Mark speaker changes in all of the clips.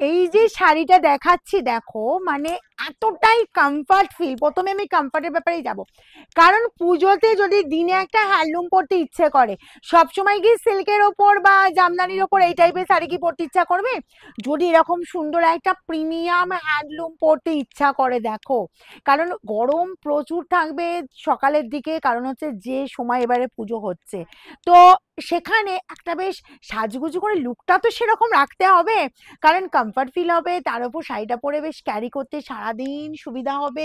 Speaker 1: এই যে শাড়িটা দেখাচ্ছি দেখো, মানে এতটাই কমফর্ট ফিল। প্রথমে আমি কমফর্টের ব্যাপারেই যাব, কারণ পুজোতে যদি দিনে একটা হ্যান্ডলুম পরতে ইচ্ছে করে, সবসময় কি সিল্কের ওপর বা জামদানির ওপর এই টাইপের শাড়ি কি পরতে ইচ্ছা করবে? যদি এরকম সুন্দর একটা প্রিমিয়াম হ্যান্ডলুম পরতে ইচ্ছা করে দেখো, কারণ গরম প্রচুর থাকবে সকালের দিকে, কারণ হচ্ছে যে সময় এবারে পুজো হচ্ছে, তো সেখানে একটা বেশ সাজগুজু করে লুকটা তো সেরকম রাখতে হবে, কারণ কমফর্ট ফিল হবে, তার উপর শাড়িটা পরে বেশ ক্যারি করতে সারাদিন সুবিধা হবে।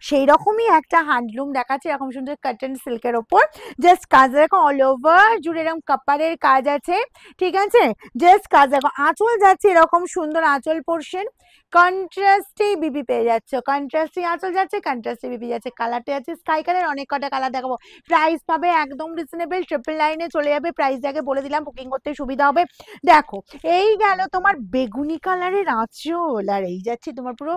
Speaker 1: সেই রকমই একটা হ্যান্ডলুম দেখাচ্ছে, এরকম সুন্দর কটন সিল্কের ওপর, জাস্ট কাজ দেখো অল ওভার জুড়ে এরকম কাপারের কাজ আছে, ঠিক আছে? জাস্ট কাজ দেখো, আঁচল যাচ্ছে এরকম সুন্দর আঁচল পোর্শন, কন্ট্রাস্টে বিবি পেয়ে যাচ্ছে, কন্ট্রাস্টে আঁচল যাচ্ছে, কন্ট্রাস্টে বিবি যাচ্ছে, কালারটা যাচ্ছে স্কাই কালার, অনেক কটা কালার দেখাবো। প্রাইস পাবে একদম রিজনেবল, ট্রিপল লাইনে চলে যাবে, প্রাইস আগে বলে দিলাম, বুকিং করতে সুবিধা হবে। দেখো, এই গেল তোমার বেগুনি কালারের আঁচল, আর এই যাচ্ছে তোমার পুরো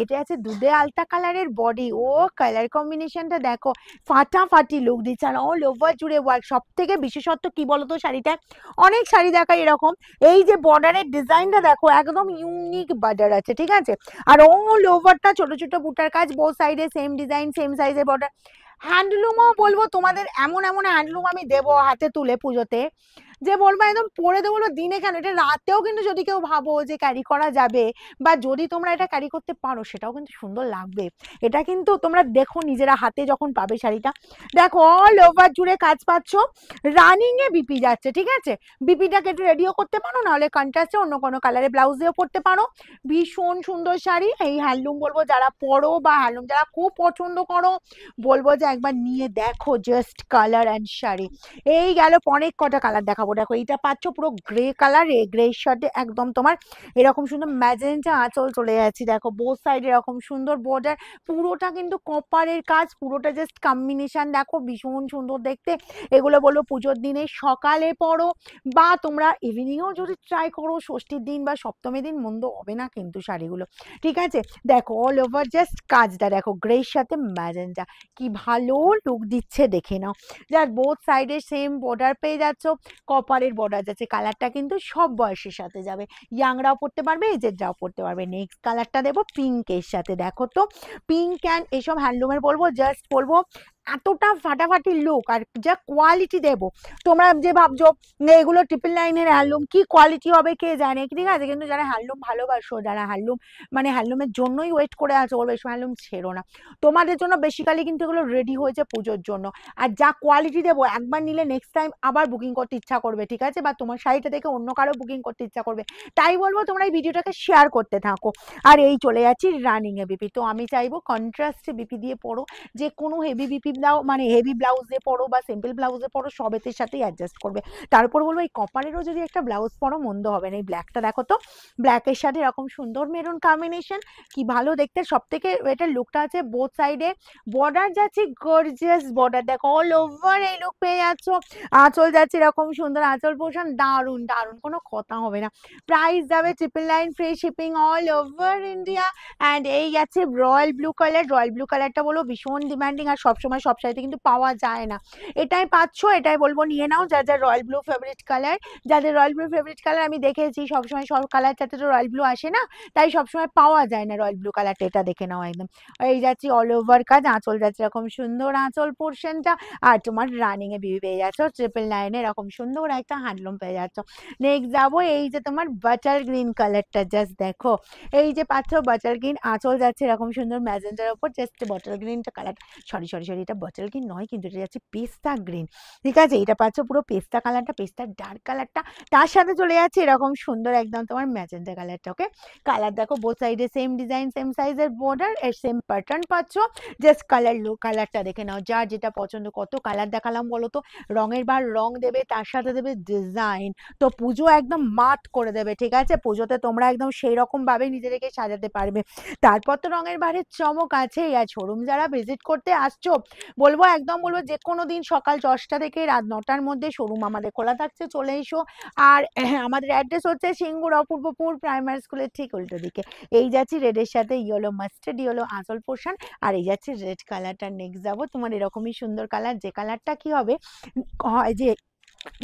Speaker 1: এটা আছে দুধে আলতা কালারের বডি। ও কালার কম্বিনেশনটা দেখো, ফাটাফাটি লুক দিচ্ছে, আর অল ওভার জুড়ে ওয়ার্ক। সব থেকে বিশেষত্ব কি বলতো শাড়িটা, অনেক শাড়ি দেখায় এরকম, এই যে বর্ডারের ডিজাইনটা দেখো একদম ইউনিক বর্ডার আছে, ঠিক আছে? আর অল ওভারটা ছোট ছোট বুটার কাজ, বোথ সাইডে সেম ডিজাইন সেম সাইজের বর্ডার। হ্যান্ডলুমও বলবো তোমাদের, এমন এমন হ্যান্ডলুম আমি দেবো হাতে তুলে পুজোতে, যে বলবো একদম পরে দেবো, বলবো দিনে কেন, এটা রাতেও কিন্তু যদি কেউ ভাবো যে ক্যারি করা যাবে, বা যদি তোমরা এটা ক্যারি করতে পারো সেটাও কিন্তু সুন্দর লাগবে। এটা কিন্তু তোমরা দেখো নিজেরা হাতে যখন পাবে শাড়িটা, দেখো অল ওভার জুড়ে কাজ পাচ্ছ, রানিং এ বিপি যাচ্ছে, ঠিক আছে? বিপিটাকে একটু রেডিও করতে পারো, নাহলে কন্ট্রাস্টে অন্য কোনো কালারে ব্লাউজ দিয়েও পরতে পারো। ভীষণ সুন্দর শাড়ি, এই হ্যান্ডলুম বলবো যারা পরো বা হ্যান্ডলুম যারা খুব পছন্দ করো, বলবো যে একবার নিয়ে দেখো, জাস্ট কালার অ্যান্ড শাড়ি। এই গেল, অনেক কটা কালার দেখাবো। দেখো এইটা পাচ্ছ পুরো গ্রে কালার, গ্রে শার্টে একদম তোমার এরকম সুন্দর ম্যাজেন্টা আঁচল চলে যাচ্ছে, দেখো বোথ সাইড এরকম সুন্দর বর্ডার, পুরোটা কিন্তু কপারের কাজ, পুরোটা জাস্ট কম্বিনেশন দেখো, ভীষণ সুন্দর দেখতে। এগুলো বলবো পুজোর দিনে সকালে পরো, বা তোমরা ইভিনিংও যদি ট্রাই করো, ষষ্ঠীর দিন বা সপ্তমীর দিন মন্দ হবে না কিন্তু শাড়িগুলো, ঠিক আছে? দেখো অল ওভার জাস্ট কাজটা দেখো, গ্রের সাথে ম্যাজেন্টা, কি ভালো লুক দিচ্ছে দেখে নাও। যার বোথ সাইডে সেম বর্ডার পেয়ে যাচ্ছ, কপারের বর্ডার যাচ্ছে, কালারটা কিন্তু সব বয়সের সাথে যাবে, ইয়াংরাও পড়তে পারবে, এজেডরাও পড়তে পারবে। নেক্সট কালারটা দেবো পিঙ্কের সাথে, দেখো তো পিঙ্ক অ্যান্ড এসব হ্যান্ডলুমের বলবো, জাস্ট বলবো এতটা ফাটাফাটি লুক, আর যা কোয়ালিটি দেবো, তোমরা যে ভাবছো এগুলো ট্রিপল লাইনের হ্যান্ডলুম, কি কোয়ালিটি হবে কে জানে, ঠিক আছে? কিন্তু যারা হ্যান্ডলুম ভালোবাসো, যারা হ্যান্ডলুম মানে হ্যান্ডলুমের জন্যই ওয়েট করে আছো, বলবে এসব হ্যান্ডলুম ছেড়ো না, তোমাদের জন্য বেসিক্যালি কিন্তু এগুলো রেডি হয়েছে পুজোর জন্য। আর যা কোয়ালিটি দেবো, একবার নিলে নেক্সট টাইম আবার বুকিং করতে ইচ্ছা করবে, ঠিক আছে? বা তোমার শাড়িটা দেখে অন্য কারো বুকিং করতে ইচ্ছা করবে, তাই বলবো তোমরা এই ভিডিওটাকে শেয়ার করতে থাকো। আর এই চলে যাচ্ছি রানিং এ বিপি, তো আমি চাইবো কন্ট্রাস্টে বিপি দিয়ে পড়ো, যে কোনো হেভি বিপি ব্লাউজ মানে হেভি ব্লাউজ দিয়ে পড়ো বা সিম্পল ব্লাউজে পড়ো, সবেতের সাথেই অ্যাডজাস্ট করবে। তারপর বলবো এই কপারেরও যদি একটা ব্লাউজ পরো মন্দ হবে না। এই ব্ল্যাকটা দেখো তো, ব্ল্যাকের সাথে এরকম সুন্দর মেরুন কম্বিনেশন, কি ভালো দেখতে। সব থেকে এটার লুকটা আছে বোথ সাইডে বর্ডার যাচ্ছে, গর্জিয়াস বর্ডার দেখো, অল ওভার এই লুক পেয়ে যাচ্ছ। আঁচল যাচ্ছে এরকম সুন্দর আঁচল পোর্শন, দারুন দারুন, কোনো কথা হবে না। প্রাইস যাবে triple line, free shipping all over India. And এই গেছে royal blue colour, royal blue কালারটা বলো ভীষণ ডিমান্ডিং, আর সবসময় সব শাড়িতে কিন্তু পাওয়া যায় না, এটাই পাচ্ছ, এটাই বলবো নিয়ে নাও। যার যার রয়্যাল ব্লু ফেভারিট কালার, যাদের রয়্যাল ব্লু ফেভারিট কালার, আমি দেখেছি সবসময় সব কালার চাতে তো রয়্যাল ব্লু আসে না, তাই সবসময় পাওয়া যায় না রয়্যাল ব্লু কালারটা, এটা দেখে নাও একদম। এই যাচ্ছি অল ওভার কাজ, আঁচল যাচ্ছে এরকম সুন্দর আঁচল পোর্শনটা, আর তোমার রানিং এ বিবি পেয়ে যাচ্ছ, ট্রিপল লাইনে এরকম সুন্দর একটা হ্যান্ডলুম পেয়ে যাচ্ছ। নেক্সট যাবো, এই যে তোমার বাটার গ্রিন কালারটা, জাস্ট দেখো, এই যে পাচ্ছ বাটার গ্রিন, আঁচল যাচ্ছে এরকম সুন্দর ম্যাজেন্টার উপর, জাস্ট বাটার গ্রিনটা কালার, সরি সরি সরি, এটা বাটার গ্রিন নয় কিন্তু, এটা যাচ্ছে পেস্তা গ্রিন, ঠিক আছে? এটা পাচ্ছ পুরো পেস্তা কালারটা, পেস্তার ডার্ক কালারটা, তার সাথে চলে যাচ্ছে এরকম সুন্দর একদম তোমার ম্যাজেন্টা কালারটা। ওকে, কালার দেখো বোথ সাইডে সেম ডিজাইন সেম সাইজের বর্ডার, এর সেম প্যাটার্ন পাচ্ছ, জাস্ট কালার লুক, কালারটা দেখে নাও, যার যেটা পছন্দ। কত কালার দেখালাম বলো তো, রঙের বার রং দেবে, তার সাথে দেবে ডিজাইন, তো পুজো একদম মাত করে দেবে, ঠিক আছে? পুজোতে তোমরা একদম সেই রকম ভাবে নিজেদেরকে সাজাতে পারবে। তারপর তো রঙের বারের চমক আছে। আর শোরুম যারা ভিজিট করতে আসছো, বলবো একদম বলবো যে কোনো দিন সকাল 10টা থেকে রাত 9টার মধ্যে শোরুম আমাদের খোলা থাকছে, চলে এসো। আর আমাদের অ্যাড্রেস হচ্ছে সিঙ্গুর অপূর্বপুর প্রাইমারি স্কুলের ঠিক উল্টো দিকে। এই যাচ্ছি রেডের সাথে ইয়েলো মাস্টার্ড ইয়েলো আঁচল পোর্শন, আর এই যাচ্ছে রেড কালারটা। নেক্সট যাবো তোমার এরকমই সুন্দর কালার, যে কালারটা কি হবে হয় যে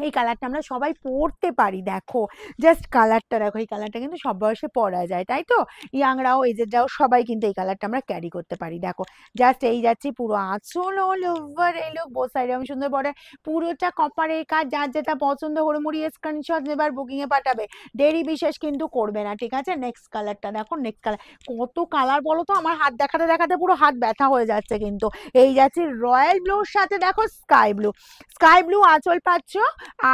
Speaker 1: এই কালারটা আমরা সবাই পরতে পারি। দেখো জাস্ট কালারটা দেখো, এই কালারটা কিন্তু সব বয়সে পরা যায়, তাই তো? ইয়াংরাও এজেডরাও সবাই কিন্তু এই কালারটা আমরা ক্যারি করতে পারি। দেখো জাস্ট এই যাচ্ছি পুরো আঁচল অল ওভার এই লুক, বোথ সাইডে এরকম সুন্দর বর্ডার, পুরোটা কপারের কাজ। যার যেটা পছন্দ হুড়মুড়িয়ে স্ক্রিনশট নেবার বুকিং এ পাঠাবে, দেরি বিশেষ কিন্তু করবে না, ঠিক আছে? নেক্সট কালারটা দেখো, নেক্সট কালার, কত কালার বলো তো, আমার হাত দেখাতে দেখাতে পুরো হাত ব্যথা হয়ে যাচ্ছে কিন্তু। এই যাচ্ছি রয়্যাল ব্লুর সাথে দেখো স্কাই ব্লু, স্কাই ব্লু আঁচল পাচ্ছ,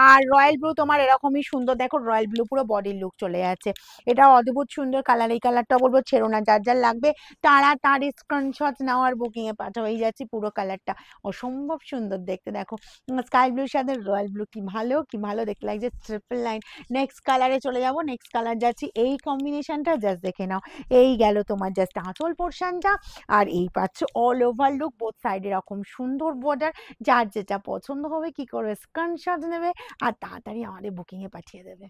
Speaker 1: আর রয়্যাল ব্লু তোমার এরকমই সুন্দর, দেখো রয়্যাল ব্লু পুরো বডির লুক চলে যাচ্ছে। এটা অদ্ভুত সুন্দর কালার, এই কালারটা বলবো ছেড়ো না, যার যার লাগবে তাড়াতাড়ি স্ক্রিনশট নাও আর বুকিং এ পাঠাও। এই যাচ্ছি পুরো কালারটা অসম্ভব সুন্দর দেখতে, দেখো স্কাই ব্লুর সাথে রয়্যাল ব্লু, কি ভালো কি ভালো দেখতে লাগছে, ট্রিপল লাইন। নেক্সট কালারে চলে যাবো, নেক্সট কালার যাচ্ছি, এই কম্বিনেশনটা জাস্ট দেখে নাও। এই গেল তোমার জাস্ট আঁচল পোর্শনটা, আর এই পাচ্ছ all over look, both side এরকম সুন্দর বর্ডার। যার যেটা পছন্দ হবে কি করবে, স্ক্রিনশট নেবে আর তাড়াতাড়ি আমাদের বুকিং এ পাঠিয়ে দেবে।